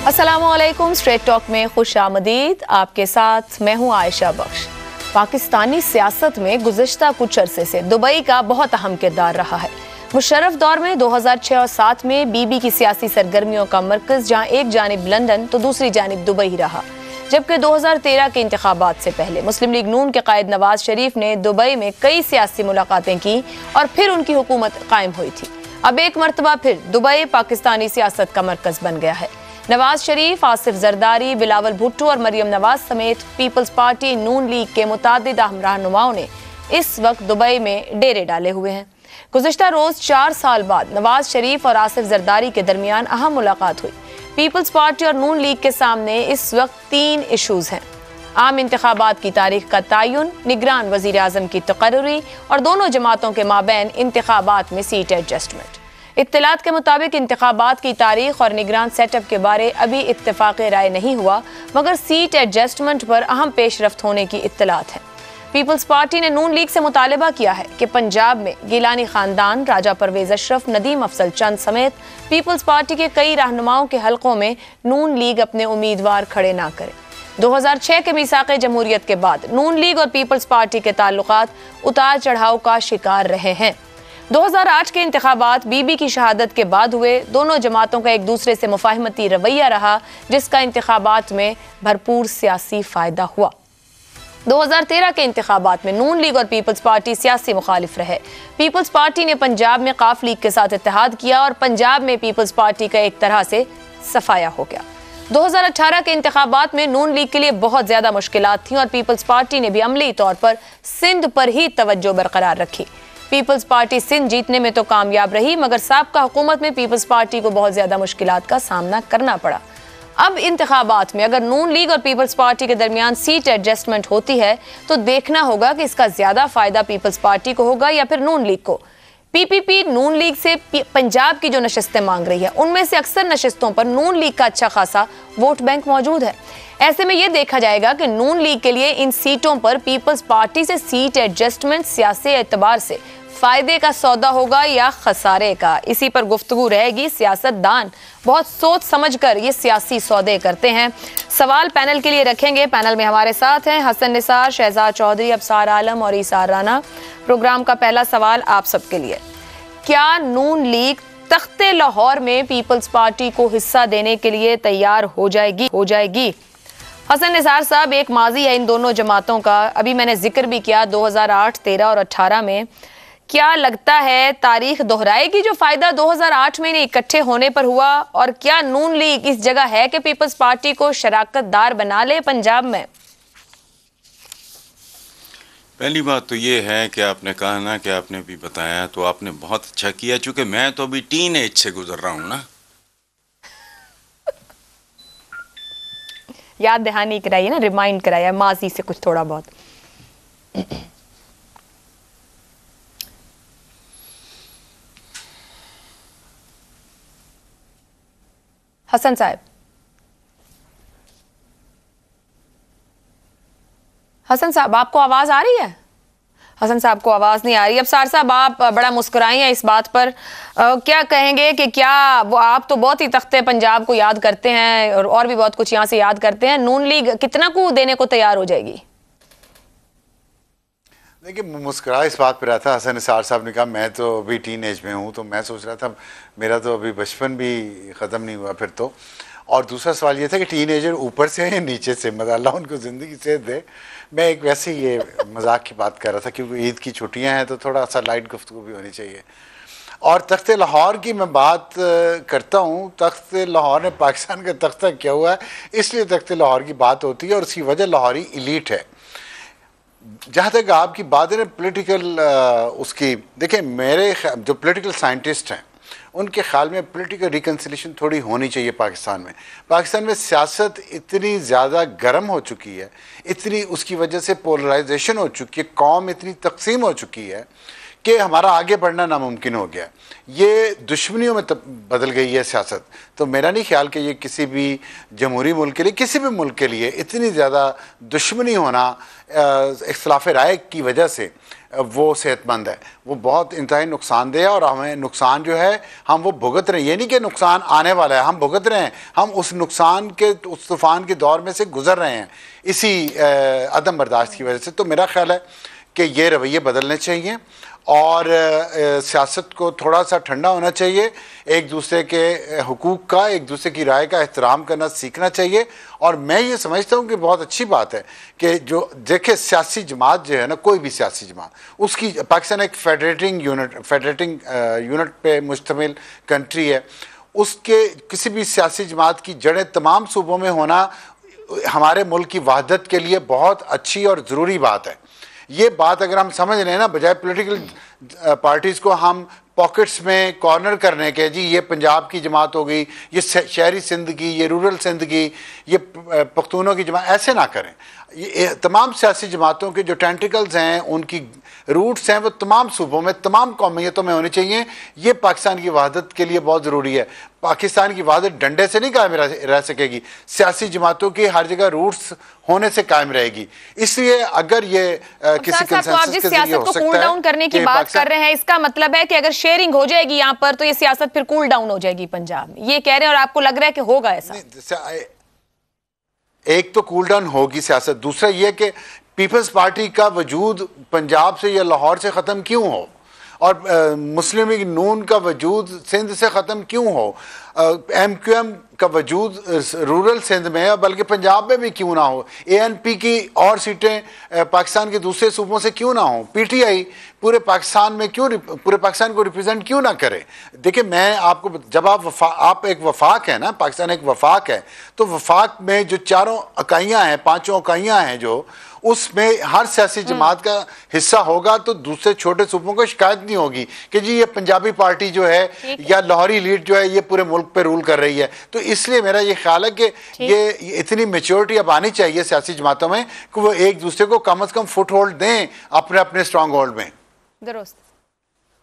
अस्सलामुअलैकुम। Straight talk में खुश आमदीद। आपके साथ मैं हूं आयशा बख्श। पाकिस्तानी सियासत में गुज़िश्ता कुछ अरसे से दुबई का बहुत अहम किरदार रहा है। मुशर्रफ दौर में 2006 और 7 में बीबी की सियासी सरगर्मियों का मरकज़ जहां एक जानिब लंदन तो दूसरी जानिब दुबई रहा, जबकि 2013 के इंतखाबात से पहले मुस्लिम लीग नून के कायद नवाज शरीफ ने दुबई में कई सियासी मुलाकातें की और फिर उनकी हुकूमत कायम हुई थी। अब एक मरतबा फिर दुबई पाकिस्तानी सियासत का मरकज़ बन गया है। नवाज शरीफ, आसिफ जरदारी, बिलावल भुट्टो और मरियम नवाज समेत पीपल्स पार्टी नून लीग के मुतादिद अहम रहनुमाओं ने इस वक्त दुबई में डेरे डाले हुए हैं। गुज़िश्ता रोज 4 साल बाद नवाज शरीफ और आसिफ जरदारी के दरमियान अहम मुलाकात हुई। पीपल्स पार्टी और नून लीग के सामने इस वक्त 3 इशूज हैं: आम इंतखाबात की तारीख का तयन, निगरान वज़ीर आज़म की तकर्री और दोनों जमातों के माबैन इंतखाबात में सीट एडजस्टमेंट। इत्तलात के मुताबिक इंतखाबात की तारीख और निगरान सेटअप के बारे अभी इत्तेफाक राय नहीं हुआ, मगर सीट एडजस्टमेंट पर अहम पेशरफ्त होने की इत्तलात है। पीपल्स पार्टी ने नून लीग से मुतालबा किया है कि पंजाब में गिलानी खानदान, राजा परवेज अशरफ, नदीम अफजल चंद समेत पीपल्स पार्टी के कई रहनुमाओं के हलकों में नून लीग अपने उम्मीदवार खड़े ना करे। 2006 के मीसाक़े जमहूरियत के बाद नून लीग और पीपल्स पार्टी के ताल्लुकात उतार चढ़ाव का शिकार रहे हैं। 2008 के इंतखाबात बीबी की शहादत के बाद हुए। दोनों जमातों का एक दूसरे से मुफाहमती रवैया रहा, जिसका इंतखाबात में भरपूर सियासी फायदा हुआ। 2013 के इंतखाबात में नून लीग और पीपल्स पार्टी सियासी मुखालिफ रहे। पीपल्स पार्टी ने पंजाब में काफ लीग के साथ इत्तेहाद किया और पंजाब में पीपल्स पार्टी का एक तरह से सफाया हो गया। 2018 के इंतखाबात में नून लीग के लिए बहुत ज्यादा मुश्किलात थीं और पीपल्स पार्टी ने भी अमली तौर पर सिंध पर ही तवज्जो बरकरार रखी। पीपल्स पार्टी सिंध जीतने में तो कामयाब रही, मगर साबका हुकूमत में पीपल्स पार्टी को बहुत ज्यादा मुश्किलात का सामना करना पड़ा। अब इंतखाबात में अगर नून लीग और पीपल्स पार्टी के दरमियान सीट एडजस्टमेंट होती है तो देखना होगा कि इसका ज्यादा फायदा पीपल्स पार्टी को होगा या फिर नून लीग को। पीपीपी नून लीग से पंजाब की जो नशिस्तें मांग रही है, उनमें से अक्सर नशिस्तों पर नून लीग का अच्छा खासा वोट बैंक मौजूद है। ऐसे में यह देखा जाएगा कि नून लीग के लिए इन सीटों पर पीपल्स पार्टी से सीट एडजस्टमेंट सियासी एतबार से फायदे का सौदा होगा या खसारे का। इसी पर गुफ्तगू रहेगी। सियासतदान बहुत सोच समझकर ये सियासी सौदे करते हैं। सवाल पैनल के लिए रखेंगे। पैनल में हमारे साथ हैं हसन निसार, शहजाद चौधरी, अबसार आलम और ईसार राना। प्रोग्राम का पहला सवाल आप सबके लिए: क्या नून लीग तख्ते लाहौर में पीपल्स पार्टी को हिस्सा देने के लिए तैयार हो जाएगी? हसन निसार साहब, एक माजी है इन दोनों जमातों का, अभी मैंने जिक्र भी किया 2008, 13 और 18 में। क्या लगता है तारीख दोहराएगी जो फायदा 2008 में इकट्ठे होने पर हुआ? और क्या नून लीग इस जगह है कि पीपल्स पार्टी को शराकतदार बना ले पंजाब में? पहली बात तो ये है कि आपने कहा ना कि आपने भी बताया, तो आपने बहुत अच्छा किया, चूंकि मैं तो अभी टीन एज से गुजर रहा हूं ना। याद दहानी कराइए ना, रिमाइंड कराइए माजी से कुछ थोड़ा बहुत। हसन साहब, आपको आवाज आ रही है? हसन साहब को आवाज नहीं आ रही। अब सार साहब, आप बड़ा मुस्कुराई हैं इस बात पर, क्या कहेंगे कि क्या वो आप तो बहुत ही तख्ते पंजाब को याद करते हैं और भी बहुत कुछ यहाँ से याद करते हैं, नून लीग कितना को देने को तैयार हो जाएगी? देखिए, मुस्कुरा इस बात पर रहा था हसन निसार साहब ने कहा मैं तो अभी टीन एज में हूँ, तो मैं सोच रहा था मेरा तो अभी बचपन भी ख़त्म नहीं हुआ फिर तो। और दूसरा सवाल ये था कि टीन एजर ऊपर से है या नीचे से, मतलब अल्लाह उनको ज़िंदगी से दे। मैं एक वैसे ही ये मजाक की बात कर रहा था, क्योंकि ईद की छुट्टियाँ हैं तो थोड़ा सा लाइट गुफ्तगू भी होनी चाहिए। और तख्ते लाहौर की मैं बात करता हूँ। तख्ते लाहौर ने पाकिस्तान का तख्ता किया हुआ है, इसलिए तख्ते लाहौर की बात होती है और उसकी वजह लाहौरी इलीट है। जहाँ तक आपकी बात है ना पोलिटिकल उसकी, देखिए मेरे जो पोलिटिकल साइंटिस्ट हैं उनके ख्याल में पोलिटिकल रिकन्सिलेशन थोड़ी होनी चाहिए पाकिस्तान में। पाकिस्तान में सियासत इतनी ज़्यादा गर्म हो चुकी है, इतनी उसकी वजह से पोलराइजेशन हो चुकी है, कौम इतनी तकसीम हो चुकी है कि हमारा आगे बढ़ना नामुमकिन हो गया। ये दुश्मनियों में बदल गई है सियासत। तो मेरा नहीं ख्याल कि ये किसी भी जमहूरी मुल्क के लिए, किसी भी मुल्क के लिए इतनी ज़्यादा दुश्मनी होना इख्तिलाफ राय की वजह से वो सेहतमंद है, वो बहुत इंतहाई नुकसानदेह है। और हमें नुकसान जो है हम वो भुगत रहे हैं, ये नहीं कि नुकसान आने वाला है, हम भुगत रहे हैं, हम उस नुकसान के, उस तूफ़ान के दौर में से गुजर रहे हैं इसी अदम बर्दाश्त की वजह से। तो मेरा ख्याल है कि ये रवैये बदलने चाहिए और सियासत को थोड़ा सा ठंडा होना चाहिए, एक दूसरे के हुकूक का, एक दूसरे की राय का एहतराम करना सीखना चाहिए। और मैं ये समझता हूँ कि बहुत अच्छी बात है कि जो देखे सियासी जमात जो है ना, कोई भी सियासी जमात, उसकी, पाकिस्तान एक फेडरेटिंग यूनिट पे मुश्तमिल कंट्री है, उसके किसी भी सियासी जमात की जड़ें तमाम सूबों में होना हमारे मुल्क की वहदत के लिए बहुत अच्छी और ज़रूरी बात है। ये बात अगर हम समझ रहे हैं ना, बजाय पॉलिटिकल पार्टीज़ को हम पॉकेट्स में कॉर्नर करने के, जी ये पंजाब की जमात हो गई, ये शहरी सिंध की, ये रूरल सिंध की, ये पख्तूनों की जमात, ऐसे ना करें। ये तमाम सियासी जमातों के जो टेंटिकल्स हैं, उनकी रूट्स हैं, वो तमाम सूबों में, तमाम कौमियतों में होनी चाहिए। ये पाकिस्तान की वहदत के लिए बहुत ज़रूरी है। पाकिस्तान की वहदत डंडे से नहीं कायम रह सकेगी, सियासी जमातों की हर जगह रूट्स होने से कायम रहेगी। इसलिए अगर ये किसी कंसेंसस के जरिए हो सकता है, कूल डाउन करने की बात कर रहे हैं, इसका मतलब है कि अगर शेयरिंग हो जाएगी यहाँ पर तो ये सियासत फिर कूल डाउन हो जाएगी पंजाब में, ये कह रहे हैं। और आपको लग रहा है कि होगा ऐसा? एक तो कूल डाउन होगी सियासत, दूसरा ये कि पीपल्स पार्टी का वजूद पंजाब से या लाहौर से ख़त्म क्यों हो, और मुस्लिम लीग नून का वजूद सिंध से ख़त्म क्यों हो, MQM का वजूद रूरल सिंध में, बल्कि पंजाब में भी क्यों ना हो, ANP की और सीटें पाकिस्तान के दूसरे सूबों से क्यों ना हो, PTI पूरे पाकिस्तान में क्यों, पूरे पाकिस्तान को रिप्रेजेंट क्यों ना करे। देखिए मैं आपको, जब आप एक वफाक है ना, पाकिस्तान एक वफाक है, तो वफाक में जो चारों इकाइयाँ हैं, पाँचों इकाइयाँ हैं, जो उसमें हर सियासी जमात का हिस्सा होगा, तो दूसरे छोटे सूबों को शिकायत नहीं होगी कि जी ये पंजाबी पार्टी जो है या लाहौरी लीड जो है ये पूरे मुल्क पे रूल कर रही है। तो इसलिए मेरा ये ख्याल है कि ये इतनी मेच्योरिटी अब आनी चाहिए सियासी जमातों में कि वो एक दूसरे को कम से कम फुट होल्ड दें अपने अपने स्ट्रांग होल्ड में। दुरुस्त।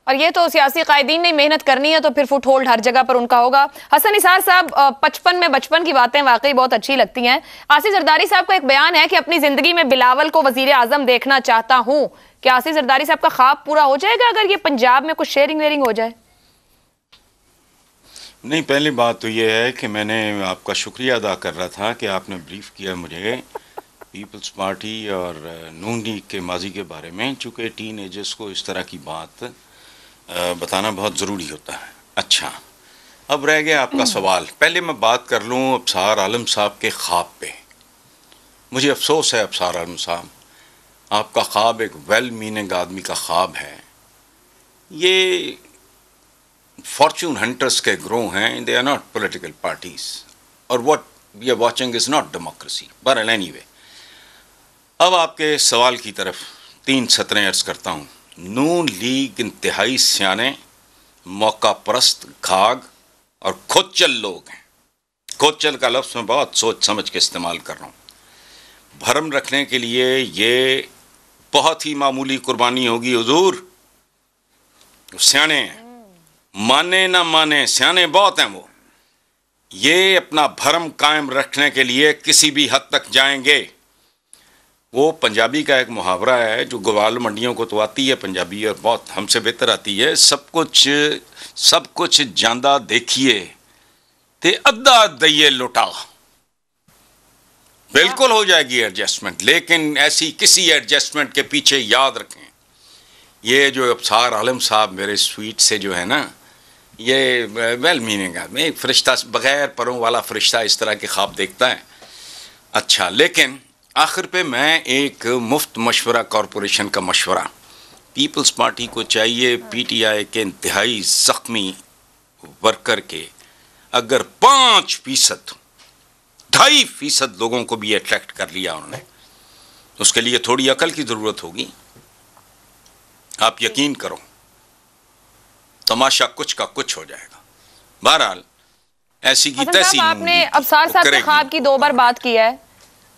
और ये तो सियासी कायदीन ने मेहनत करनी है, तो फिर फुट होल्ड हर जगह पर उनका होगा। हसन निसार साहब, 55 में बचपन की बातें वाकई बहुत अच्छी लगती हैं। आसिफ जरदारी साहब का एक बयान है कि अपनी जिंदगी में बिलावल को वजीर आजम देखना चाहता हूं। क्या आसिफ जरदारी साहब का ख्वाब पूरा हो जाएगा अगर ये पंजाब में कुछ शेयरिंग वेयरिंग हो जाए? नहीं, पहली बात तो ये है कि मैंने आपका शुक्रिया अदा कर रहा था कि आपने ब्रीफ किया मुझे पीपल्स पार्टी और नून लीग के माजी के बारे में, चूँकि टीन एजर्स को इस तरह की बात बताना बहुत ज़रूरी होता है। अच्छा, अब रह गया आपका सवाल। पहले मैं बात कर लूँ अबसार आलम साहब के ख्वाब पे। मुझे अफसोस है अबसार आलम साहब, आपका ख्वाब एक वेल मीनिंग आदमी का ख्वाब है। ये फॉर्चून हंटर्स के ग्रोह हैं, they are not political parties, और what we are watching is not democracy. बहरहाल एनीवे, अब आपके सवाल की तरफ 3 सतरें अर्ज करता हूँ। नून लीग इंतहाई सियाने, मौका परस्त, घाग और खोचल लोग हैं। खोचल का लफ्ज़ मैं बहुत सोच समझ के इस्तेमाल कर रहा हूँ। भरम रखने के लिए ये बहुत ही मामूली कुर्बानी होगी हुजूर। सियाने हैं, माने ना माने, सियाने बहुत हैं वो। ये अपना भरम कायम रखने के लिए किसी भी हद तक जाएंगे। वो पंजाबी का एक मुहावरा है जो ग्वाल मंडियों को तो आती है पंजाबी, और बहुत हमसे बेहतर आती है। सब कुछ जांदा देखिए ते अद्धा दइए लुटा। बिल्कुल हो जाएगी एडजस्टमेंट, लेकिन ऐसी किसी एडजस्टमेंट के पीछे याद रखें, ये जो अबसार आलम साहब मेरे स्वीट से जो है ना, ये वेल मीनिंग आदमी, एक फरिश्ता, बगैर परों वाला फरिश्ता इस तरह के ख्वाब देखता है। अच्छा, लेकिन आखिर पे मैं एक मुफ्त मशवरा, कॉरपोरेशन का मशवरा, पीपल्स पार्टी को चाहिए PTI के इंतहाई ज़ख्मी वर्कर के अगर 5%, 2.5% लोगों को भी अट्रैक्ट कर लिया उन्होंने, उसके लिए थोड़ी अकल की ज़रूरत होगी। आप यकीन करो, तमाशा कुछ का कुछ हो जाएगा। बहरहाल ऐसी की तैसी। आपने अबसार साहब के ख्वाब की 2 बार बात की है,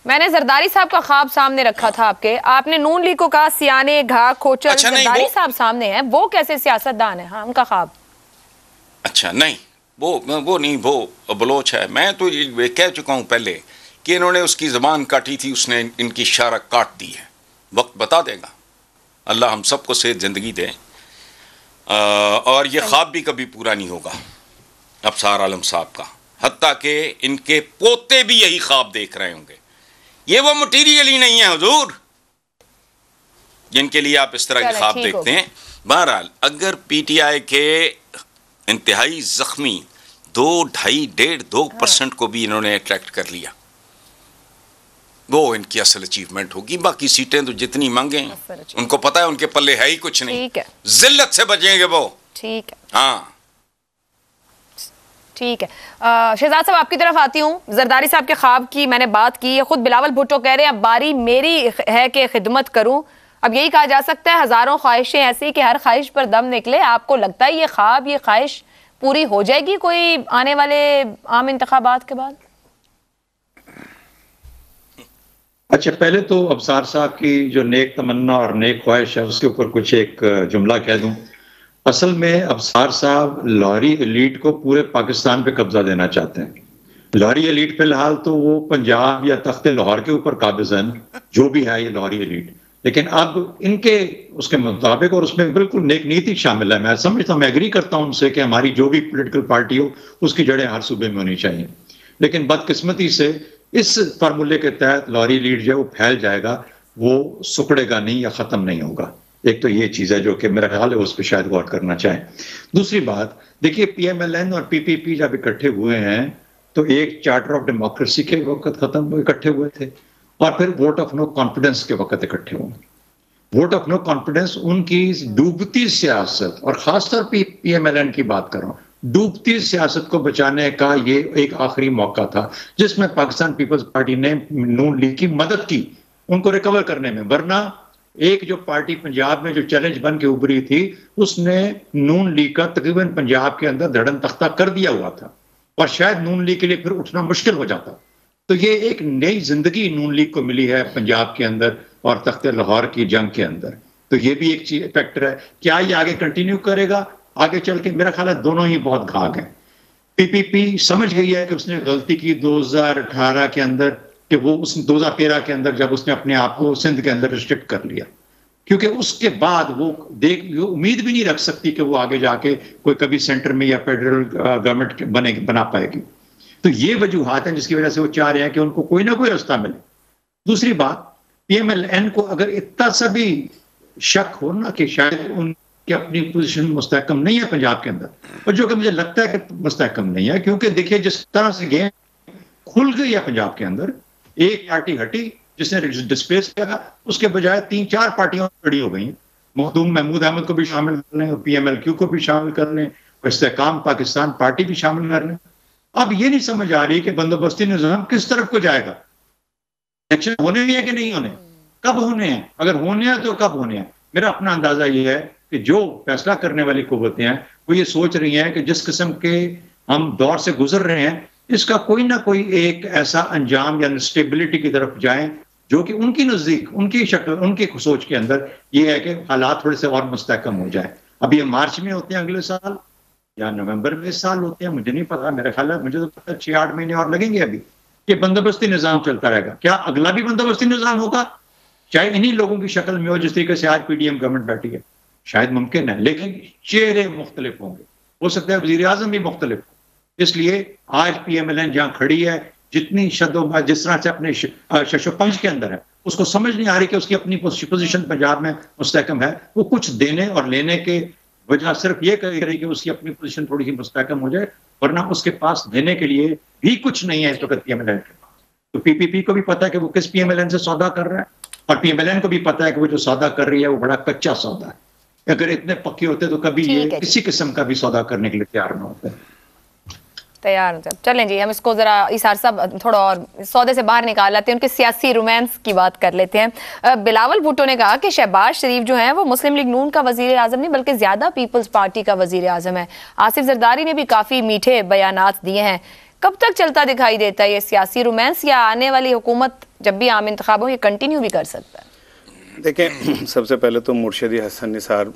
मैंने जरदारी साहब का ख्वाब सामने रखा था आपके। आपने नून लीग को कहा सियाने, घाग, खोचल। अच्छा, जरदारी साहब सामने हैं, वो कैसे सियासतदान है? हाँ, उनका ख्वाब। अच्छा, नहीं, वो नहीं, वो बलोच है। मैं तो ये कह चुका हूँ पहले कि इन्होंने उसकी ज़बान काटी थी, उसने इनकी इशारा काट दी है। वक्त बता देगा। अल्लाह हम सबको सेहत ज़िंदगी दे। और ये ख्वाब भी कभी पूरा नहीं होगा अबसार आलम साहब का, हत्ता कि इनके पोते भी यही ख्वाब देख रहे होंगे। ये वो मटीरियल ही नहीं है हुजूर जिनके लिए आप इस तरह के ख्वाब देखते हैं। बहरहाल अगर पीटीआई के इंतहाई जख्मी 2.5-2% को भी इन्होंने अट्रैक्ट कर लिया, वो इनकी असल अचीवमेंट होगी। बाकी सीटें तो जितनी मांगे उनको पता है उनके पल्ले है ही कुछ नहीं, जिल्लत से बचेंगे वो। ठीक है, हाँ ठीक है। शहजाद साहब आपकी तरफ आती हूँ। जरदारी साहब के ख्वाब की मैंने बात की, खुद बिलावल भुट्टो कह रहे हैं अब बारी मेरी है कि खिदमत करूं। अब यही कहा जा सकता है हजारों ख्वाहिशें ऐसी कि हर ख्वाहिश पर दम निकले। आपको लगता है ये ख्वाब, ये ख्वाहिश पूरी हो जाएगी कोई आने वाले आम इंतखाबात के बाद? अच्छा, पहले तो अबसार साहब की जो नेक तमन्ना और नेक ख्वाहिश है उसके ऊपर कुछ एक जुमला कह दूं। असल में अबसार साहब लाहौरी एलीट को पूरे पाकिस्तान पे कब्जा देना चाहते हैं। लाहौरी एलीट फिलहाल तो वो पंजाब या तख्ते लाहौर के ऊपर काबिज हैं, जो भी है ये लाहौरी एलीट, लेकिन अब इनके उसके मुताबिक और उसमें बिल्कुल नेक नीति शामिल है। मैं समझता हूँ, मैं एग्री करता हूँ उनसे कि हमारी जो भी पॉलिटिकल पार्टी हो उसकी जड़ें हर सूबे में होनी चाहिए, लेकिन बदकिस्मती से इस फार्मूले के तहत लाहौरी एलीट जो है वो फैल जाएगा, वो सुकड़ेगा नहीं या खत्म नहीं होगा। एक तो ये चीज है जो कि मेरा ख्याल है उस पर शायद गौर करना चाहें। दूसरी बात देखिए, PMLN और PPP जब इकट्ठे हुए हैं तो एक चार्टर ऑफ डेमोक्रेसी के वक्त खत्म इकट्ठे हुए थे और फिर वोट ऑफ नो कॉन्फिडेंस के वक्त इकट्ठे हुए। वोट ऑफ नो कॉन्फिडेंस उनकी डूबती सियासत, और खासतौर पर PMLN की बात कर रहा हूं, डूबती सियासत को बचाने का ये एक आखिरी मौका था जिसमें पाकिस्तान पीपल्स पार्टी ने नून लीग की मदद की उनको रिकवर करने में। वरना एक जो पार्टी पंजाब में जो चैलेंज बन के उभरी थी उसने नून लीग का तकरीबन पंजाब के अंदर धड़न तख्ता कर दिया हुआ था और शायद नून लीग के लिए फिर उठना मुश्किल हो जाता। तो ये एक नई जिंदगी नून लीग को मिली है पंजाब के अंदर और तख्ते लाहौर की जंग के अंदर। तो ये भी एक चीज फैक्टर है। क्या ये आगे कंटिन्यू करेगा आगे चल के? मेरा ख्याल है दोनों ही बहुत घाघ हैं। PPP समझ गई है कि उसने गलती की 2018 के अंदर, कि वो उस 2013 के अंदर जब उसने अपने आप को सिंध के अंदर रिस्ट्रिक्ट कर लिया, क्योंकि उसके बाद वो उम्मीद भी नहीं रख सकती कि वो आगे जाके कोई कभी सेंटर में या फेडरल गवर्नमेंट बना पाएगी। तो ये वजूहात हैं जिसकी वजह से वो चाह रहे हैं कि उनको कोई ना कोई रास्ता मिले। दूसरी बात, PMLN को अगर इतना सा भी शक हो ना कि शायद उनकी अपनी पोजीशन मुस्तहकम नहीं है पंजाब के अंदर, और जो कि मुझे लगता है कि मुस्तहकम नहीं है, क्योंकि देखिए जिस तरह से गेम खुल गई है पंजाब के अंदर, एक पार्टी हटी जिसने डिस्प्लेस किया, उसके बजाय 3-4 पार्टियां खड़ी हो गई। मखदूम महमूद अहमद को भी शामिल कर लें और PMLQ को भी शामिल कर लें और इस्तेकाम पाकिस्तान पार्टी भी शामिल कर लें। अब ये नहीं समझ आ रही कि बंदोबस्ती निज़ाम किस तरफ को जाएगा। इलेक्शन होने हैं कि नहीं होने, कब होने हैं, अगर होने हैं तो कब होने हैं। मेरा अपना अंदाजा ये है कि जो फैसला करने वाली कुव्वतें हैं वो ये सोच रही हैं कि जिस किस्म के हम दौर से गुजर रहे हैं इसका कोई ना कोई एक ऐसा अंजाम या स्टेबिलिटी की तरफ जाएं जो कि उनकी नजदीक, उनकी शक्ल, उनकी सोच के अंदर ये है कि हालात थोड़े से और मुस्तहकम हो जाए। अब ये मार्च में होते हैं अगले साल या नवंबर में इस साल होते हैं, मुझे नहीं पता। मेरा ख्याल है, मुझे तो पता 6-8 महीने और लगेंगे। अभी ये बंदोबस्ती निजाम चलता रहेगा। क्या अगला भी बंदोबस्ती निजाम होगा, चाहे इन्हीं लोगों की शक्ल में हो जिस तरीके से आज PDM गवर्नमेंट बैठी है? शायद मुमकिन है, लेकिन चेहरे मुख्तलिफ होंगे। हो सकता है वजीर आजम भी मुख्तलिफ हो। इसलिए आज PMLN जहां खड़ी है, जितनी शदों जिस तरह से अपने शशोपंज के अंदर है, उसको समझ नहीं आ रही कि उसकी अपनी पोजीशन पंजाब में मुस्तहकम है। वो कुछ देने और लेने के वजह सिर्फ ये कर रही कि उसकी अपनी पोजीशन थोड़ी सी मुस्तहकम हो जाए, वरना उसके पास देने के लिए भी कुछ नहीं है इस वक्त PMLN के पास। तो PPP को भी पता है कि वो किस PMLN से सौदा कर रहा है, और PMLN को भी पता है कि वो जो सौदा कर रही है वो बड़ा कच्चा सौदा है। अगर इतने पक्के होते तो कभी ये किसी किस्म का भी सौदा करने के लिए तैयार न होते। तैयार होते। चलें जी, हम इसको जरा इसार साहब थोड़ा और सौदे से बाहर निकाल लाते हैं, उनके सियासी रोमांस की बात कर लेते हैं। बिलावल भुट्टो ने कहा कि शहबाज शरीफ जो है वो मुस्लिम लीग नून का वजीर आजम नहीं बल्कि ज्यादा पीपल्स पार्टी का वजीर आजम है। आसिफ जरदारी ने भी काफी मीठे बयानात दिए हैं। कब तक चलता दिखाई देता है ये सियासी रोमांस, या आने वाली हुकूमत जब भी आम इंतखाब हो ये कंटिन्यू भी कर सकता है? देखें, सबसे पहले तो मुर्शिदी हसन निसार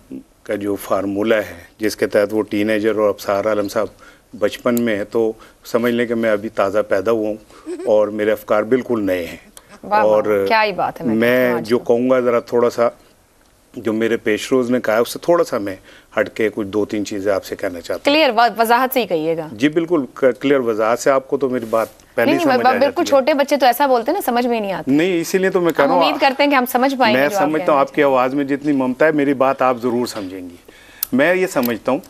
का जो फार्मूला है जिसके तहत वो टीनेजर और अबसार आलम साहब बचपन में है, तो समझ लें कि मैं अभी ताज़ा पैदा हुआ हूँ और मेरे अफकार बिल्कुल नए हैं। और क्या ही बात है। मैं जो कहूँगा ज़रा थोड़ा सा जो मेरे पेशरोज ने कहा है उससे थोड़ा सा मैं हट के कुछ 2-3 चीज़ें आपसे कहना चाहता हूँ। क्लियर वजाहत से ही कहिएगा। जी बिल्कुल क्लियर वजाहत से, आपको तो मेरी बात पहले समझ आ जाती है। बिल्कुल, छोटे बच्चे तो ऐसा बोलते हैं ना, समझ में नहीं आता। नहीं, इसीलिए तो मैं कह रहा हूँ, उम्मीद करते हैं कि हम समझ पाएंगे। मैं समझता हूँ आपकी आवाज़ में जितनी ममता है, मेरी बात आप ज़रूर समझेंगी। मैं ये समझता हूँ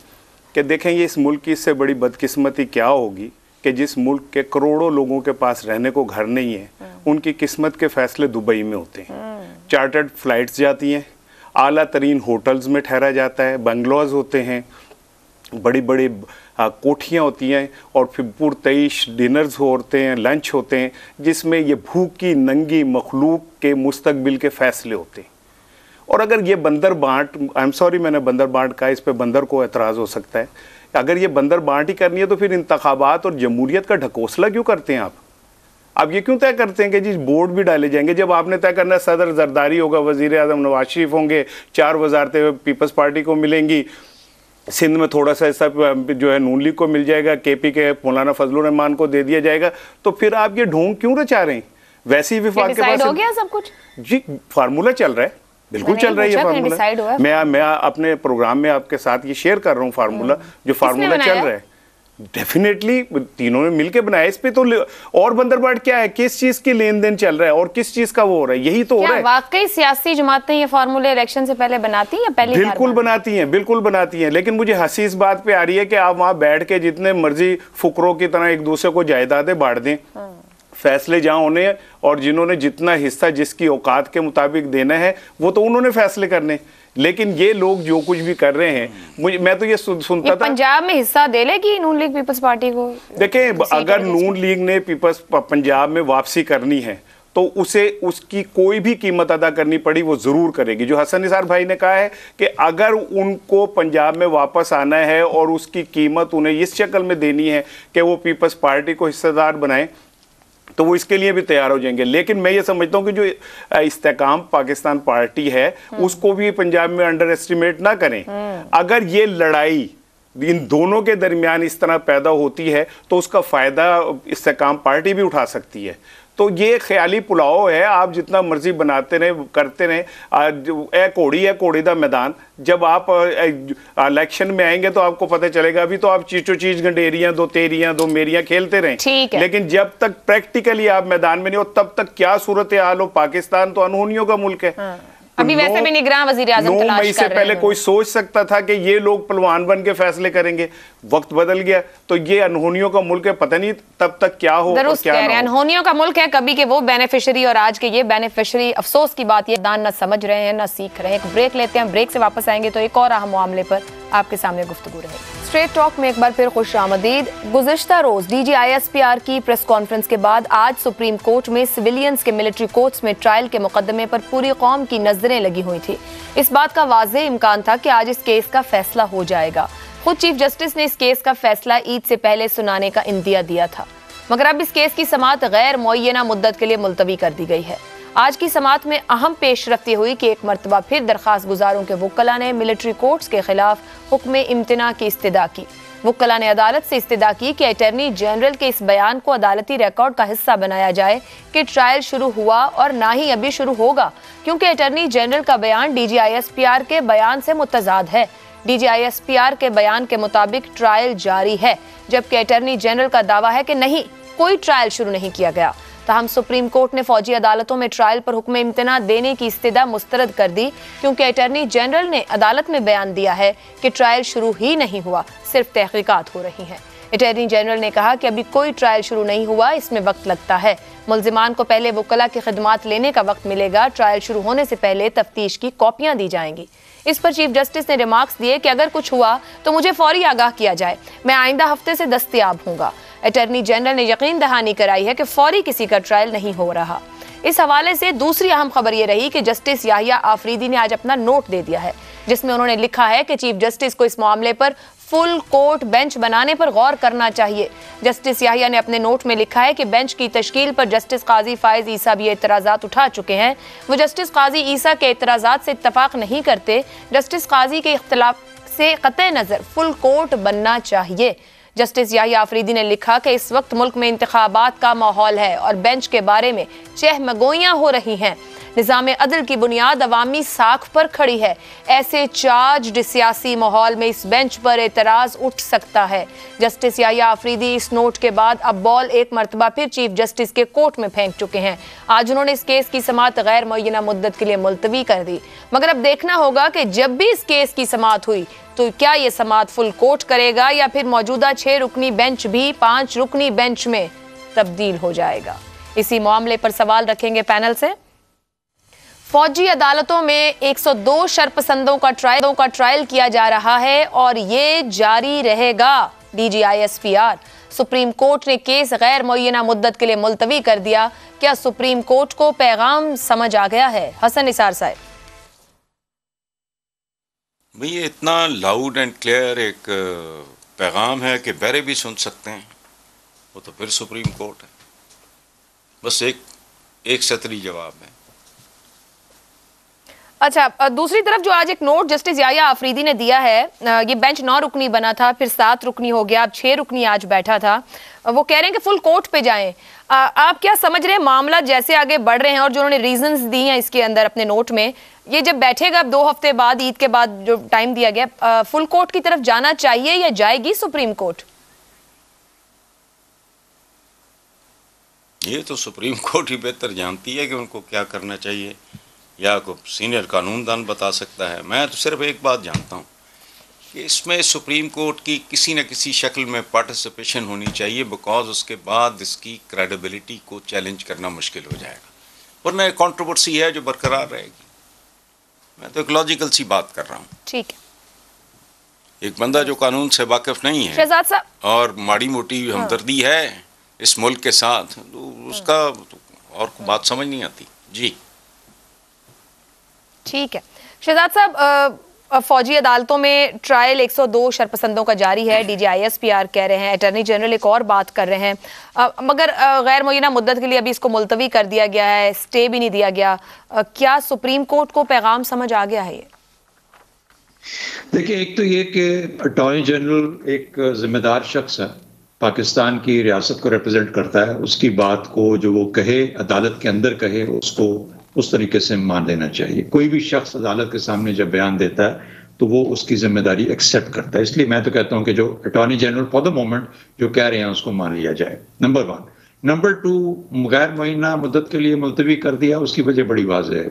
कि देखें, ये इस मुल्क की इससे बड़ी बदकिस्मती क्या होगी कि जिस मुल्क के करोड़ों लोगों के पास रहने को घर नहीं है, उनकी किस्मत के फैसले दुबई में होते हैं। चार्टर्ड फ्लाइट्स जाती हैं, आला तरीन होटल्स में ठहरा जाता है, बंगलोज होते हैं, बड़ी बड़ी कोठियाँ होती हैं, और फिर पुरतईश डिनर्स होते हैं, लंच होते हैं, जिसमें ये भूखी नंगी मखलूक के मुस्तकबिल के फैसले होते हैं। और अगर ये बंदर बांट, आई एम सॉरी मैंने बंदर बांट कहा, इस पे बंदर को एतराज़ हो सकता है, अगर ये बंदर बांट ही करनी है तो फिर इंतखाबात और जमहूरियत का ढकोसला क्यों करते हैं आप? अब ये क्यों तय करते हैं कि जी बोर्ड भी डाले जाएंगे, जब आपने तय करना है सदर जरदारी होगा, वजीर आजम नवाज शरीफ होंगे, 4 वजारतें पीपल्स पार्टी को मिलेंगी, सिंध में थोड़ा सा ऐसा जो है नून लीग को मिल जाएगा, केपी के मौलाना फजलुर रहमान को दे दिया जाएगा, तो फिर आप ये ढोंग क्यों रचा रहे हैं? वैसे ही विफाक के पास हो गया सब कुछ। जी फार्मूला चल रहा है, बिल्कुल चल रहा है ये फार्मूला। मैं अपने प्रोग्राम में आपके साथ ये शेयर कर रहा हूँ फार्मूला, जो फार्मूला चल रहा है डेफिनेटली तीनों ने मिलकर बनाया। इस पे तो और बंदरबाट क्या है, किस चीज की लेन देन चल रहा है और किस चीज का वो हो रहा है, यही तो हो रहा है। वाकई सियासी जमातें ये फार्मूले इलेक्शन से पहले बनाती हैं या पहली बार? बिल्कुल बनाती हैं, बिल्कुल बनाती हैं, लेकिन मुझे हंसी इस बात पे आ रही है कि आप वहां बैठ के जितने मर्जी फुकरों की तरह एक दूसरे को जायदादें बांट दें, फैसले जहां होने और जिन्होंने जितना हिस्सा जिसकी औकात के मुताबिक देना है वो तो उन्होंने फैसले करने, लेकिन ये लोग जो कुछ भी कर रहे हैं, मैं तो ये सुनता था पंजाब में हिस्सा दे लेगी नून लीग पीपल्स पार्टी को। देखें, अगर नून लीग ने पीपल्स पंजाब में वापसी करनी है तो उसे उसकी कोई भी कीमत अदा करनी पड़ी वो जरूर करेगी। जो हसन निसार भाई ने कहा है कि अगर उनको पंजाब में वापस आना है और उसकी कीमत उन्हें इस शक्ल में देनी है कि वो पीपल्स पार्टी को हिस्सेदार बनाए, तो वो इसके लिए भी तैयार हो जाएंगे। लेकिन मैं ये समझता हूँ कि जो इस्तेकाम पाकिस्तान पार्टी है उसको भी पंजाब में अंडर एस्टिमेट ना करें। अगर ये लड़ाई इन दोनों के दरमियान इस तरह पैदा होती है तो उसका फायदा इस्तेकाम पार्टी भी उठा सकती है। तो ये ख्याली पुलाव है, आप जितना मर्जी बनाते रहे करते रहे, ए कोड़ी दा मैदान, जब आप इलेक्शन में आएंगे तो आपको पता चलेगा। अभी तो आप चीचो चीज गंडेरियां, 2 तेरियां 2 मेरियां खेलते रहे, लेकिन जब तक प्रैक्टिकली आप मैदान में नहीं हो तब तक क्या सूरत हाल हो। पाकिस्तान तो अनहोनियों का मुल्क है। अभी वैसे भी निगरान वजीर आज़म 9 मई से पहले कोई सोच सकता था कि ये लोग पहलवान बन के फैसले करेंगे? वक्त बदल गया, तो ये अनहोनियों का मुल्क है, पता नहीं तब तक क्या हो और क्या ना हो। अनहोनियों का मुल्क है, कभी के वो बेनिफिशियरी और आज के ये बेनिफिशियरी। अफसोस की बात ये दान ना समझ रहे हैं ना सीख रहे हैं। एक ब्रेक लेते हैं, ब्रेक से वापस आएंगे तो एक और अहम मामले पर आपके सामने गुफ्तगू रहेगी। स्ट्रेट टॉक में एक बार फिर खुशामदीद। गुज़िश्ता रोज DGISPR की प्रेस कॉन्फ्रेंस के बाद आज सुप्रीम कोर्ट में सिविलियंस के मिलिट्री कोर्ट्स में ट्रायल के मुकदमे पर पूरी कौम की नजरें लगी हुई थी। इस बात का वाज़ेह इम्कान था कि आज इस केस का फैसला हो जाएगा। खुद चीफ जस्टिस ने इस केस का फैसला ईद से पहले सुनाने का इंदिया दिया था, मगर अब इस केस की समाअत गैर मुअय्यना मुद्दत के लिए मुलतवी कर दी गई है। आज की समाअत में अहम पेशरफ्त हुई कि एक मरतबा फिर दरखास्त गुजारों के वुक्कला ने मिलिट्री कोर्ट्स के खिलाफ हुक्म इम्तिना की इस्तदा की। वुक्कला ने अदालत से इस्तदा की कि अटॉर्नी जनरल के इस बयान को अदालती रिकॉर्ड का हिस्सा बनाया जाए कि ट्रायल शुरू हुआ और ना ही अभी शुरू होगा, क्योंकि अटॉर्नी जनरल का बयान DGISPR के बयान से मुतजाद है। DGISPR के बयान के मुताबिक ट्रायल जारी है, जबकि अटॉर्नी जनरल का दावा है कि नहीं, कोई ट्रायल शुरू नहीं किया गया। ताहम सुप्रीम कोर्ट ने फौजी अदालतों में ट्रायल पर हुक्म इम्तिना देने की इस्तदा मुस्तरद कर दी, क्योंकि अटॉर्नी जनरल ने अदालत में बयान दिया है कि ट्रायल शुरू ही नहीं हुआ, सिर्फ तहकीकात हो रही हैं। अटॉर्नी जनरल ने कहा कि अभी कोई ट्रायल शुरू नहीं हुआ, इसमें वक्त लगता है। मुल्जिमान को पहले वुक्कला की खिदमात लेने का वक्त मिलेगा। ट्रायल शुरू होने से पहले तफ्तीश की कॉपियां दी जाएंगी। इस पर चीफ जस्टिस ने रिमार्क्स दिए कि अगर कुछ हुआ तो मुझे फौरी आगाह किया जाए, मैं आइंदा हफ्ते से दस्तयाब हूँगा। अटॉर्नी जनरल ने यकीन दहानी कराई है कि फौरी किसी का ट्रायल नहीं हो रहा। इस हवाले से दूसरी अहम खबर यह रही कि जस्टिस याहिया आफरीदी ने आज अपना नोट दे दिया है, जिसमें उन्होंने लिखा है कि चीफ जस्टिस को इस मामले पर फुल कोर्ट बेंच बनाने पर गौर करना चाहिए। जस्टिस याहिया ने अपने नोट में लिखा है कि बेंच की तश्कील पर जस्टिस काजी फायज ईसा भी एतराज़ात उठा चुके हैं। वो जस्टिस काजी ईसा के एतराज़ात से इत्तफाक नहीं करते। जस्टिस काजी के इख्तिलाफ से कतई नज़र फुल कोर्ट बनना चाहिए। जस्टिस याहिया आफरीदी ने लिखा कि इस वक्त मुल्क में इंतखाबात का माहौल है और बेंच के बारे में चहमगोइयां हो रही हैं। निज़ाम अदल की बुनियाद अवामी साख पर खड़ी है। ऐसे चार्ज्ड सियासी माहौल में इस बेंच पर एतराज उठ सकता है। जस्टिस याह्या आफरीदी इस नोट के बाद अब बॉल एक मरतबा फिर चीफ जस्टिस के कोर्ट में फेंक चुके हैं। आज उन्होंने इस केस की समाअत गैर मुअय्यना मुद्दत के लिए मुलतवी कर दी, मगर अब देखना होगा कि जब भी इस केस की समाअत हुई तो क्या ये समाअत फुल कोर्ट करेगा या फिर मौजूदा 6 रुकनी बेंच भी 5 रुकनी बेंच में तब्दील हो जाएगा। इसी मामले पर सवाल रखेंगे पैनल से। फौजी अदालतों में 102 शरपसंदों का ट्रायल किया जा रहा है और ये जारी रहेगा। DGISPR सुप्रीम कोर्ट ने केस गैर मुअय्यना मुद्दत के लिए मुलतवी कर दिया। क्या सुप्रीम कोर्ट को पैगाम समझ आ गया है? हसन निसार साहब। भैया इतना लाउड एंड क्लियर एक पैगाम है कि बहरे भी सुन सकते हैं, वो तो फिर सुप्रीम कोर्ट है। बस एक सतरी जवाब है। अच्छा, दूसरी तरफ जो आज एक नोट जस्टिस याह्या आफरीदी ने दिया है, ये बेंच 9 रुकनी बना था, फिर 7 रुकनी हो गया, अब 6 रुकनी आज बैठा था। वो कह रहे हैं कि फुल कोर्ट पे जाएं। आप क्या समझ रहे हैं मामला जैसे आगे बढ़ रहे हैं और जो उन्होंने रीजंस दी हैं इसके अंदर अपने नोट में, ये जब बैठेगा अब 2 हफ्ते बाद, ईद के बाद जो टाइम दिया गया, फुल कोर्ट की तरफ जाना चाहिए या जाएगी सुप्रीम कोर्ट? ये तो सुप्रीम कोर्ट ही बेहतर जानती है कि उनको क्या करना चाहिए, या कोई सीनियर कानूनदान बता सकता है। मैं तो सिर्फ एक बात जानता हूँ कि इसमें सुप्रीम कोर्ट की किसी न किसी शक्ल में पार्टिसिपेशन होनी चाहिए, बिकॉज उसके बाद इसकी क्रेडिबिलिटी को चैलेंज करना मुश्किल हो जाएगा, वरना एक कंट्रोवर्सी है जो बरकरार रहेगी। मैं तो एक लॉजिकल सी बात कर रहा हूँ। ठीक है। एक बंदा जो कानून से वाकिफ नहीं है शहजाद साहब और माड़ी मोटी हमदर्दी है इस मुल्क के साथ, तो उसका और बात समझ नहीं आती। जी ठीक है। शहजाद साहब, फौजी अदालतों में ट्रायल 102 शरपसंदों का जारी है, DGISPR कह रहे हैं, अटॉर्नी जनरल एक और बात कर रहे हैं, मगर गैर मुअय्यना मुद्दत के लिए अभी इसको मुलतवी कर दिया गया है, स्टे भी नहीं दिया गया। क्या सुप्रीम कोर्ट को पैगाम समझ आ गया है? ये देखिए, एक तो ये कि अटॉर्नी जनरल एक जिम्मेदार शख्स है, पाकिस्तान की रियासत को रिप्रेजेंट करता है, उसकी बात को जो वो कहे अदालत के अंदर कहे उसको उस तरीके से मान लेना चाहिए। कोई भी शख्स अदालत के सामने जब बयान देता है तो वो उसकी जिम्मेदारी एक्सेप्ट करता है। इसलिए मैं तो कहता हूं कि जो attorney general for the moment जो कह रहे हैं उसको मान लिया जाए, नंबर 1। नंबर 2, गैर मुअय्यना मुद्दत के लिए मुलतवी कर दिया, उसकी वजह बड़ी वाज़ेह है।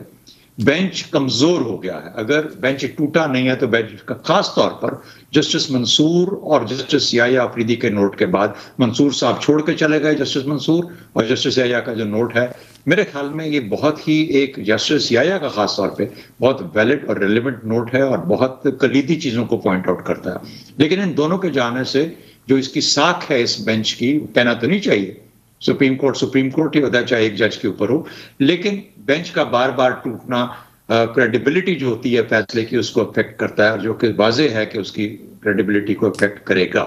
बेंच कमजोर हो गया है। अगर बेंच टूटा नहीं है तो बेंच का खास तौर पर जस्टिस मंसूर और जस्टिस याह्या आफरीदी के नोट के बाद, मंसूर साहब छोड़ के चले गए जस्टिस मंसूर, और जस्टिस याह्या का जो नोट है, मेरे ख्याल में ये बहुत ही एक जस्टिस याह्या का खास तौर पे बहुत वैलिड और रेलिवेंट नोट है और बहुत कलीदी चीजों को पॉइंट आउट करता है। लेकिन इन दोनों के जाने से जो इसकी साख है इस बेंच की, कहना तो नहीं चाहिए सुप्रीम कोर्ट ही होता है चाहे एक जज के ऊपर हो, लेकिन बेंच का बार बार टूटना क्रेडिबिलिटी जो होती है फैसले की उसको अफेक्ट करता है, और जो कि वाज़ेह है कि उसकी क्रेडिबिलिटी को अफेक्ट करेगा।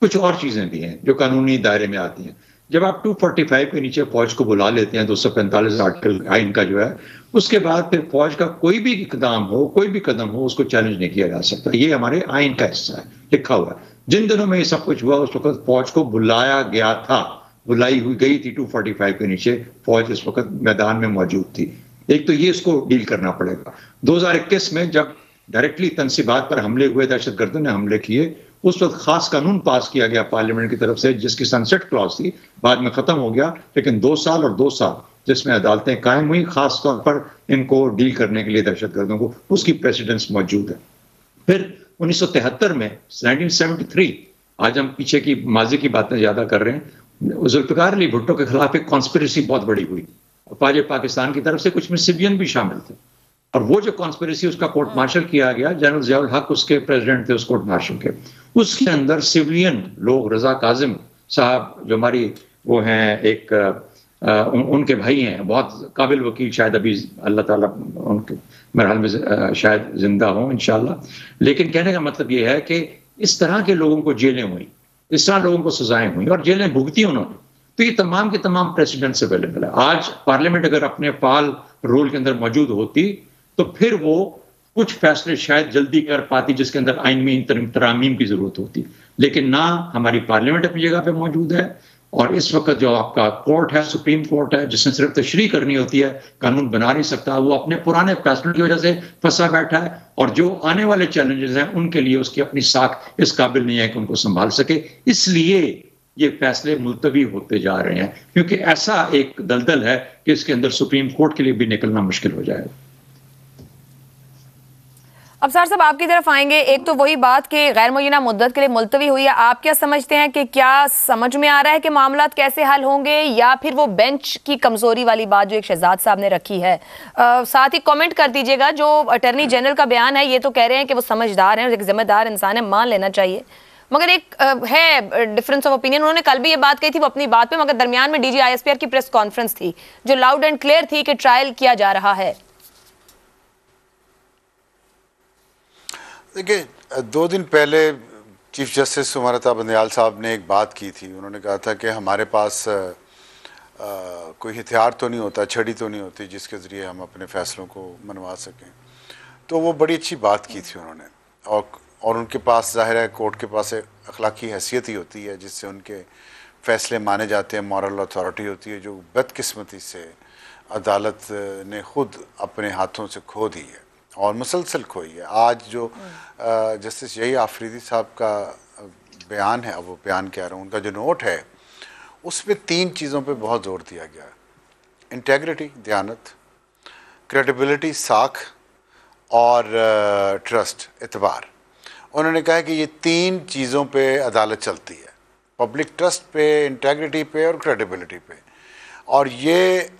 कुछ और चीजें भी हैं जो कानूनी दायरे में आती हैं। जब आप 245 के नीचे फौज को बुला लेते हैं, 245 आर्टिकल आइन का जो है, उसके बाद फिर फौज का कोई भी इकदाम हो, कोई भी कदम हो, उसको चैलेंज नहीं किया जा सकता। ये हमारे आइन का हिस्सा है, लिखा हुआ है। जिन दिनों में ये सब कुछ हुआ उस वक्त फौज को बुलाया गया था, बुलाई हुई गई थी 245 के नीचे, फौज इस वक्त मैदान में मौजूद थी। एक तो ये इसको डील करना पड़ेगा। 2021 में जब डायरेक्टली तनसीबात पर हमले हुए, दहशतगर्दों ने हमले किए, उस वक्त खास कानून पास किया गया पार्लियामेंट की तरफ से जिसकी सनसेट क्लॉज थी, बाद में खत्म हो गया, लेकिन 2 साल और 2 साल जिसमें अदालतें कायम हुई खास तौर पर इनको डील करने के लिए दहशतगर्दों को, उसकी प्रेसिडेंस मौजूद है। फिर 1973 में 1973, आज हम पीछे की माजी की बातें ज्यादा कर रहे हैं, जुल्फिकार अली भुट्टो के खिलाफ एक कॉन्स्पिरेसी बहुत बड़ी हुई, पाकिस्तान की तरफ से कुछ में सिविलियन भी शामिल थे, और वो जो कॉन्स्पिरेसी उसका कोर्ट मार्शल किया गया, जनरल जियाउल हक उसके प्रेसिडेंट थे उस कोर्ट मार्शल के, उसके अंदर सिविलियन लोग, रजा काजिम साहब जो हमारी वो हैं एक उनके भाई हैं, बहुत काबिल वकील, शायद अभी अल्लाह ताला उनके मेरे ख्याल में शायद जिंदा हों इंशाल्लाह। लेकिन कहने का मतलब ये है कि इस तरह के लोगों को जेलें हुई, इस तरह लोगों को सजाएं हुई और जेलें भुगती उन्होंने, तो ये तमाम के तमाम प्रेसिडेंट से अवेलेबल है। आज पार्लियामेंट अगर अपने फाल रोल के अंदर मौजूद होती तो फिर वो कुछ फैसले शायद जल्दी कर पाती जिसके अंदर आइन में तरामीम की जरूरत होती, लेकिन ना, हमारी पार्लियामेंट अपनी जगह पे मौजूद है और इस वक्त जो आपका कोर्ट है, सुप्रीम कोर्ट है, जिसने सिर्फ तशरीह करनी होती है, कानून बना नहीं सकता, वो अपने पुराने फैसलों की वजह से फंसा बैठा है। और जो आने वाले चैलेंजेस हैं उनके लिए उसकी अपनी साख इस काबिल नहीं है कि उनको संभाल सके। इसलिए ये फैसले मुलतवी होते जा रहे हैं, क्योंकि ऐसा एक दलदल है कि इसके अंदर सुप्रीम कोर्ट के लिए भी निकलना मुश्किल हो जाएगा। अफसार साहब आपकी तरफ आएंगे। एक तो वही बात कि गैर मुय्यना मुद्दत के लिए मुलतवी हुई है, आप क्या समझते हैं कि क्या समझ में आ रहा है कि मामला कैसे हल होंगे, या फिर वो बेंच की कमजोरी वाली बात जो एक शहजाद साहब ने रखी है? साथ ही कमेंट कर दीजिएगा, जो अटॉर्नी जनरल का बयान है ये तो कह रहे हैं कि वो समझदार हैं, एक जिम्मेदार इंसान है, मान लेना चाहिए, मगर एक है डिफरेंस ऑफ ओपिनियन। उन्होंने कल भी ये बात कही थी वो अपनी बात पे, मगर दरमियान में डीजी ISPR की प्रेस कॉन्फ्रेंस थी जो लाउड एंड क्लियर थी कि ट्रायल किया जा रहा है। देखिए, 2 दिन पहले चीफ जस्टिस उमर अता बंदयाल साहब ने एक बात की थी। उन्होंने कहा था कि हमारे पास कोई हथियार तो नहीं होता, छड़ी तो नहीं होती जिसके ज़रिए हम अपने फ़ैसलों को मनवा सकें। तो वो बड़ी अच्छी बात की थी उन्होंने, और उनके पास ज़ाहिर है कोर्ट के पास एक अखलाकी हैसियत ही होती है जिससे उनके फ़ैसले माने जाते हैं, मॉरल अथॉरिटी होती है, जो बदकिस्मती से अदालत ने ख़ुद अपने हाथों से खो दी है और मुसलसल खोई है। आज जो जस्टिस यही आफरीदी साहब का बयान है, वो बयान कह रहा हूँ, उनका जो नोट है उसमें 3 चीज़ों पे बहुत ज़ोर दिया गया है: इंटेग्रिटी, दयानत; क्रेडिबिलिटी, साख; और ट्रस्ट, एतबार। उन्होंने कहा कि ये 3 चीज़ों पे अदालत चलती है, पब्लिक ट्रस्ट पे, इंटेग्रिटी पे और क्रेडिबिलिटी पे। और ये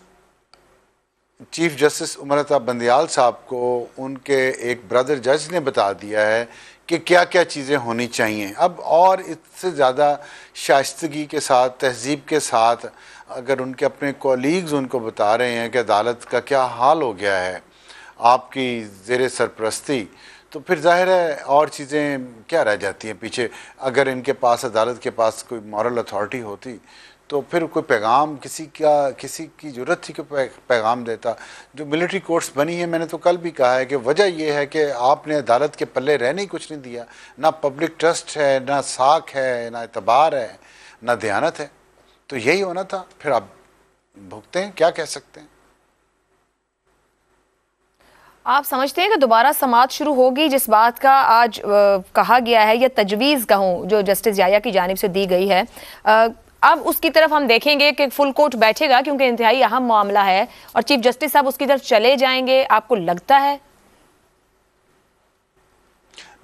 चीफ जस्टिस उमर अता बंदयाल साहब को उनके एक ब्रदर जज ने बता दिया है कि क्या क्या चीज़ें होनी चाहिए। अब और इससे ज़्यादा शाइस्तगी के साथ, तहजीब के साथ अगर उनके अपने कोलीग्स उनको बता रहे हैं कि अदालत का क्या हाल हो गया है आपकी ज़ेरे सरपरस्ती, तो फिर जाहिर है और चीज़ें क्या रह जाती हैं पीछे। अगर इनके पास, अदालत के पास कोई मॉरल अथॉरिटी होती तो फिर कोई पैगाम किसी की ज़रूरत थी कि पैगाम देता। जो मिलिट्री कोर्ट्स बनी है, मैंने तो कल भी कहा है कि वजह यह है कि आपने अदालत के पल्ले रहने ही कुछ नहीं दिया। ना पब्लिक ट्रस्ट है, ना साख है, ना एतबार है, ना दयानत है। तो यही होना था, फिर आप भुगते हैं, क्या कह सकते हैं। आप समझते हैं कि दोबारा समाअत शुरू होगी, जिस बात का आज कहा गया है या तजवीज़ कहूँ जो जस्टिस याया की जानिब से दी गई है, अब उसकी तरफ हम देखेंगे कि फुल कोर्ट बैठेगा क्योंकि इंतहाई अहम मामला है और चीफ जस्टिस साहब उसकी तरफ चले जाएंगे, आपको लगता है?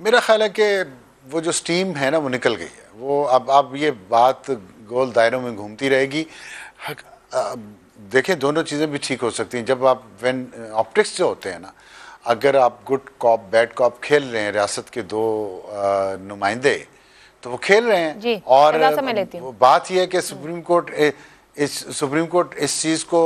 मेरा ख्याल है कि वो जो स्टीम है ना वो निकल गई है। वो अब ये बात गोल दायरों में घूमती रहेगी। देखें, दोनों चीज़ें भी ठीक हो सकती हैं। जब आप ऑप्टिक्स जो होते हैं ना, अगर आप गुड कॉप बैड कॉप खेल रहे हैं, रियासत के 2 नुमाइंदे तो वो खेल रहे हैं जी, और बात यह है कि सुप्रीम कोर्ट इस चीज़ को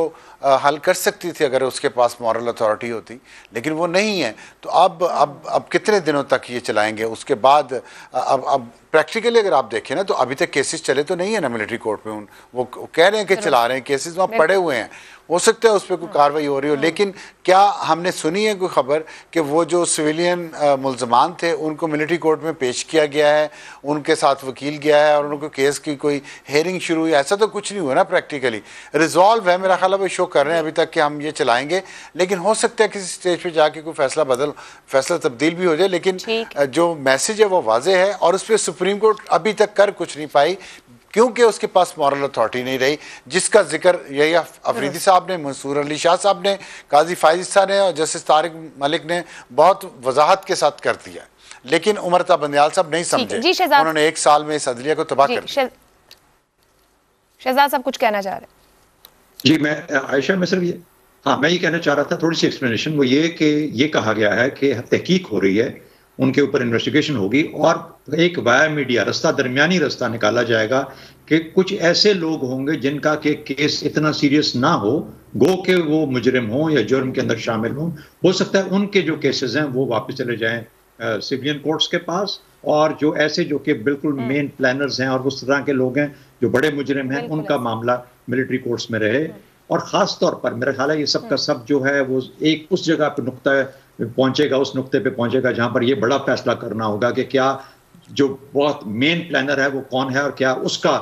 हल कर सकती थी अगर उसके पास मॉरल अथॉरिटी होती, लेकिन वो नहीं है। तो अब कितने दिनों तक ये चलाएंगे? उसके बाद अब प्रैक्टिकली अगर आप देखें ना तो अभी तक केसेस चले तो नहीं है ना मिलिट्री कोर्ट में। वो कह रहे हैं कि चला रहे हैं, केसेस वहाँ पड़े हुए हैं। हो सकता है उस पर कोई कार्रवाई हो रही हो, लेकिन क्या हमने सुनी है कोई खबर कि वो जो सिविलियन मुल्ज़मान थे उनको मिलिट्री कोर्ट में पेश किया गया है, उनके साथ वकील गया है और उनको केस की कोई हेयरिंग शुरू हुई? ऐसा तो कुछ नहीं हुआ ना। प्रैक्टिकली रिजॉल्व है, मेरा ख्याल है वो शो कर रहे हैं अभी तक कि हम ये चलाएंगे, लेकिन हो सकता है किसी स्टेज पे जाके कोई फैसला तब्दील भी हो जाए। लेकिन जो मैसेज है वो वाजे है और उस पर सुप्रीम कोर्ट अभी तक कर कुछ नहीं पाई क्योंकि उसके पास मॉरल अथॉरिटी नहीं रही, जिसका जिक्र यही अफरीदी साहब ने, मंसूर अली शाह साहब ने, काजी फाइज साहब ने और जस्टिस तारिक मलिक ने बहुत वजाहत के साथ कर दिया। लेकिन उमर अता बंदयाल साहब नहीं समझे, उन्होंने 1 साल में इस अदलिया को तबाह कर दिया। शहजाद साहब कुछ कहना चाह रहे हैं? जी, मैं आयशा में सिर्फ मैं ये कहना चाह रहा था, थोड़ी सी एक्सप्लेनेशन। वो ये कि ये कहा गया है कि तहकीक हो रही है, उनके ऊपर इन्वेस्टिगेशन होगी और एक वाया मीडिया दरमियानी रास्ता निकाला जाएगा कि कुछ ऐसे लोग होंगे जिनका के केस इतना सीरियस ना हो, गो के वो मुजरिम हो या जुर्म के अंदर शामिल हो सकता है उनके जो केसेस हैं वो वापस चले जाएं सिविलियन कोर्ट्स के पास, और जो ऐसे जो कि बिल्कुल मेन प्लानर्स हैं और उस तरह के लोग हैं जो बड़े मुजरिम हैं, उनका मामला मिलिट्री कोर्ट्स में रहे। और ख़ास तौर पर मेरा ख्याल है ये सब का सब जो है वो एक उस जगह पे नुक्ता पहुंचेगा, उस नुक्ते पे पहुंचेगा जहां पर ये बड़ा फैसला करना होगा कि क्या जो बहुत मेन प्लानर है वो कौन है और क्या उसका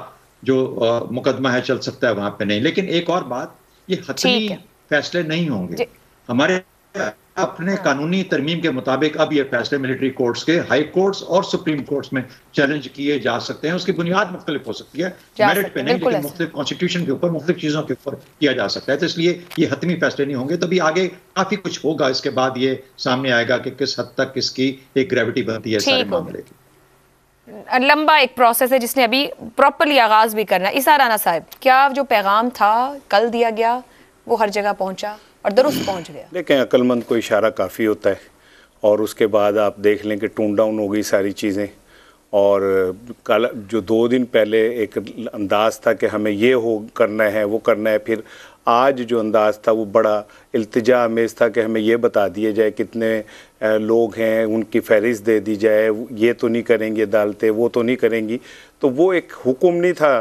जो मुकदमा है चल सकता है वहां पे नहीं। लेकिन एक और बात, ये हतमी फैसले नहीं होंगे हमारे अपने कानूनी तरमीम के मुताबिक। अब ये फैसले मिलिट्री कोर्ट्स के, हाई कोर्ट्स और सुप्रीम कोर्ट्स में चैलेंज किए जा सकते हैं। उसकी बुनियाद मुख्तलिफ हो सकती है, मेरिट पे नहीं, लेकिन मुख्तलिफ कॉन्स्टिट्यूशन के ऊपर, मुख्तलिफ चीजों के ऊपर किया जा सकता है। तो इसलिए ये हतमी फैसले नहीं होंगे। तभी आगे काफी कुछ होगा, इसके बाद ये सामने आएगा कि किस हद तक इसकी एक ग्रेविटी बनती है सारे मामले की। लंबा एक प्रोसेस है जिसने अभी प्रॉपरली आगाज भी करना है। इसा राना साहब, क्या जो पैगाम था कल दिया गया वो हर जगह पहुंचा और दुरुस्त पहुंच गया? लेकिन अक्लमंद को इशारा काफ़ी होता है, और उसके बाद आप देख लें कि टून डाउन हो गई सारी चीज़ें। और कल जो 2 दिन पहले एक अंदाज़ था कि हमें ये हो करना है, वो करना है, फिर आज जो अंदाज़ था वो बड़ा इल्तिजा अमेज़ था कि हमें ये बता दिए जाए कितने लोग हैं, उनकी फहरिस्त दे दी जाए, ये तो नहीं करेंगी अदालतें, वो तो नहीं करेंगी। तो वो एक हुक्म नहीं था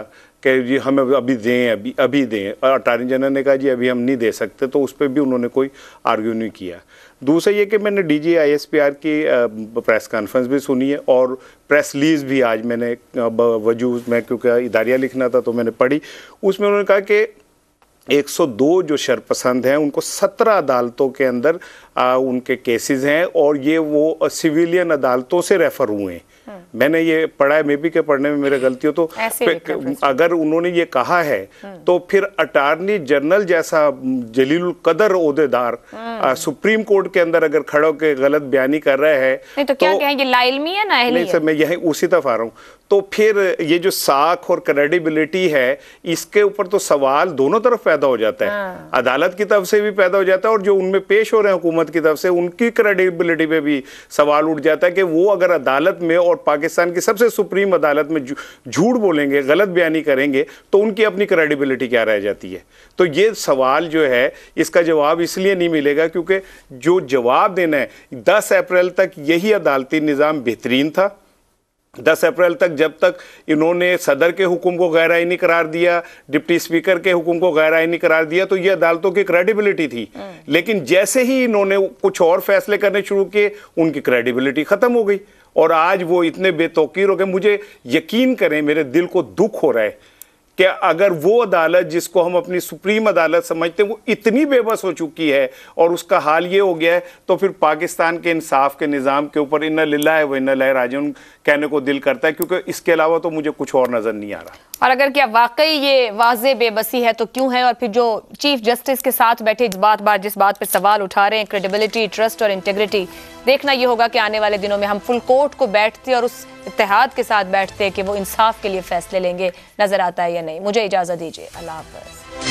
कि जी हमें अभी दें, अभी दें। और अटॉर्नी जनरल ने कहा जी अभी हम नहीं दे सकते, तो उस पर भी उन्होंने कोई आर्ग्यू नहीं किया। दूसरा ये कि मैंने डीजी ISPR की प्रेस कॉन्फ्रेंस भी सुनी है, और प्रेस रिलीज भी आज मैंने वजूद में, क्योंकि इदारिया लिखना था तो मैंने पढ़ी। उसमें उन्होंने कहा कि 102 जो शरपसंद हैं उनको 17 अदालतों के अंदर उनके केसेस हैं, और ये वो सिविलियन अदालतों से रेफर हुए हैं। मैंने ये पढ़ा है, मे बी के पढ़ने में मेरे गलती हो तो अगर उन्होंने ये कहा है तो फिर अटॉर्नी जनरल जैसा जलीलुल कदर ओहदेदार सुप्रीम कोर्ट के अंदर अगर खड़ा होकर गलत बयानी कर रहा है नहीं तो क्या कहेंगे, लाइल्मी है ना? नहीं सर, मैं यही उसी तरफ आ रहा हूँ। तो फिर ये जो साख और क्रेडिबिलिटी है, इसके ऊपर तो सवाल दोनों तरफ पैदा हो जाता है। अदालत की तरफ से भी पैदा हो जाता है, और जो उनमें पेश हो रहे हैं हुकूमत की तरफ से, उनकी क्रेडिबिलिटी पे भी सवाल उठ जाता है कि वो अगर अदालत में और पाकिस्तान की सबसे सुप्रीम अदालत में झूठ बोलेंगे, गलत बयानी करेंगे, तो उनकी अपनी क्रेडिबिलिटी क्या रह जाती है। तो ये सवाल जो है, इसका जवाब इसलिए नहीं मिलेगा क्योंकि जो जवाब देना है, 10 अप्रैल तक यही अदालती निज़ाम बेहतरीन था। 10 अप्रैल तक जब तक इन्होंने सदर के हुक्म को गैर आईनी करार दिया, डिप्टी स्पीकर के हुक्म को गैर आईनी करार दिया, तो ये अदालतों की क्रेडिबिलिटी थी। लेकिन जैसे ही इन्होंने कुछ और फैसले करने शुरू किए, उनकी क्रेडिबिलिटी खत्म हो गई, और आज वो इतने बेतौकीर हो गए। मुझे यकीन करें, मेरे दिल को दुख हो रहा है कि अगर वो अदालत जिसको हम अपनी सुप्रीम अदालत समझते हैं वो इतनी बेबस हो चुकी है और उसका हाल ये हो गया है, तो फिर पाकिस्तान के इंसाफ के निज़ाम के ऊपर इन्ना लिल्लाह व इन्ना इलैहि राजिऊन कहने को दिल करता है, क्योंकि इसके अलावा तो मुझे कुछ और नज़र नहीं आ रहा। और अगर क्या वाकई ये वाज़े बेबसी है तो क्यों है? और फिर जो चीफ जस्टिस के साथ बैठे जिस बात पर सवाल उठा रहे हैं, क्रेडिबिलिटी, ट्रस्ट और इंटेग्रिटी, देखना ये होगा कि आने वाले दिनों में हम फुल कोर्ट को बैठते और उस इत्तेहाद के साथ बैठते कि वो इंसाफ के लिए फैसले लेंगे। नजर आता है या नहीं? मुझे इजाजत दीजिए, अल्लाह हाफ़िज़।